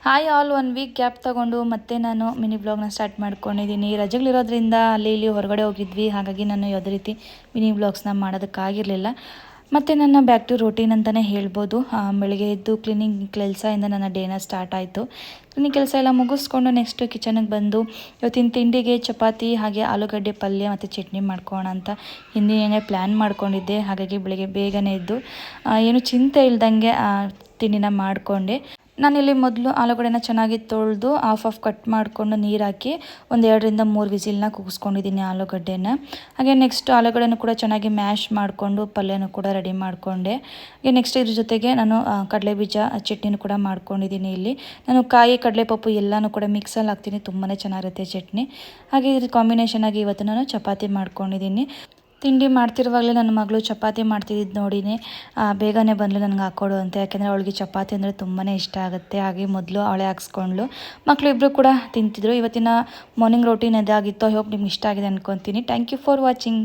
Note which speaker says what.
Speaker 1: Hi all, 1 weak gap ತೊಗೊಂಡು ಮತ್ತೆ ನಾನು ಮಿನಿ ಬ್ಲಾಗ್ನ ಸ್ಟಾರ್ಟ್ ಮಾಡ್ಕೊಂಡಿದ್ದೀನಿ. ರಜೆಗಳಿರೋದ್ರಿಂದ ಅಲ್ಲಿ ಇಲ್ಲಿ ಹೊರಗಡೆ ಹೋಗಿದ್ವಿ, ಹಾಗಾಗಿ ನಾನು ಯಾವುದೇ ರೀತಿ ಮಿನಿ ಬ್ಲಾಗ್ಸ್ನ ಮಾಡೋದಕ್ಕಾಗಿರಲಿಲ್ಲ. ಮತ್ತು ನನ್ನ ಬ್ಯಾಕ್ ಟು ರೂಟೀನ್ ಅಂತಲೇ ಹೇಳ್ಬೋದು. ಬೆಳಗ್ಗೆ ಎದ್ದು ಕ್ಲೀನಿಂಗ್ ಕೆಲಸದಿಂದ ನನ್ನ ಡೇನ ಸ್ಟಾರ್ಟ್ ಆಯಿತು. ಕ್ಲೀನಿಂಗ್ ಕೆಲಸ ಎಲ್ಲ ಮುಗಿಸ್ಕೊಂಡು ನೆಕ್ಸ್ಟು ಕಿಚನಿಗೆ ಬಂದು ಇವತ್ತಿನ ತಿಂಡಿಗೆ ಚಪಾತಿ ಹಾಗೆ ಆಲೂಗಡ್ಡೆ ಪಲ್ಯ ಮತ್ತು ಚಟ್ನಿ ಮಾಡ್ಕೋಣ ಅಂತ ಹಿಂದಿನೇ ಪ್ಲ್ಯಾನ್ ಮಾಡ್ಕೊಂಡಿದ್ದೆ. ಹಾಗಾಗಿ ಬೆಳಗ್ಗೆ ಬೇಗನೆ ಎದ್ದು ಏನು ಚಿಂತೆ ಇಲ್ದಂಗೆ ತಿಂಡಿನ ಮಾಡಿಕೊಂಡೆ. ನಾನಿಲ್ಲಿ ಮೊದಲು ಆಲೂಗಡ್ಡೆನ ಚೆನ್ನಾಗಿ ತೊಳೆದು ಆಫ್ ಕಟ್ ಮಾಡಿಕೊಂಡು ನೀರು ಹಾಕಿ ಒಂದು 2 ರಿಂದ 3 ವಿಸಿಲ್ನ ಕೂಗಿಸ್ಕೊಂಡಿದ್ದೀನಿ ಆಲೂಗಡ್ಡೆನ. ಹಾಗೆ ನೆಕ್ಸ್ಟ್ ಆಲೂಗಡ್ಡೆನೂ ಕೂಡ ಚೆನ್ನಾಗಿ ಮ್ಯಾಶ್ ಮಾಡಿಕೊಂಡು ಪಲ್ಯನೂ ಕೂಡ ರೆಡಿ ಮಾಡಿಕೊಂಡೆ. ಹಾಗೆ ನೆಕ್ಸ್ಟ್ ಇದ್ರ ಜೊತೆಗೆ ನಾನು ಕಡಲೆ ಬೀಜ ಚಟ್ನಿನೂ ಕೂಡ ಮಾಡ್ಕೊಂಡಿದ್ದೀನಿ. ಇಲ್ಲಿ ನಾನು ಕಾಯಿ ಕಡಲೆಪಪ್ಪು ಎಲ್ಲನೂ ಕೂಡ ಮಿಕ್ಸಲ್ಲಿ ಹಾಕ್ತೀನಿ, ತುಂಬಾ ಚೆನ್ನಾಗಿರುತ್ತೆ ಚಟ್ನಿ. ಹಾಗೆ ಇದ್ರ ಕಾಂಬಿನೇಷನ್ ಆಗಿ ಇವತ್ತು ನಾನು ಚಪಾತಿ ಮಾಡ್ಕೊಂಡಿದ್ದೀನಿ. ತಿಂಡಿ ಮಾಡ್ತಿರುವಾಗಲೇ ನನ್ನ ಮಗಳು ಚಪಾತಿ ಮಾಡ್ತಿದ್ದು ನೋಡಿನೇ ಬೇಗನೆ ಬಂದಳು ನನಗೆ ಹಾಕ್ಕೊಡು ಅಂತ. ಯಾಕೆಂದರೆ ಅವಳಿಗೆ ಚಪಾತಿ ಅಂದರೆ ತುಂಬಾ ಇಷ್ಟ ಆಗುತ್ತೆ. ಹಾಗೆ ಮೊದಲು ಅವಳೇ ಹಾಕ್ಸ್ಕೊಂಡ್ಳು. ಮಕ್ಕಳಿಬ್ಬರು ಕೂಡ ತಿಂತಿದ್ರು. ಇವತ್ತಿನ ಮಾರ್ನಿಂಗ್ ರೋಟೀನ್ ಇದಾಗಿತ್ತು. ಐ ಹೋಪ್ ನಿಮ್ಗೆ ಇಷ್ಟ ಆಗಿದೆ ಅಂದ್ಕೊತೀನಿ. Thank you for watching.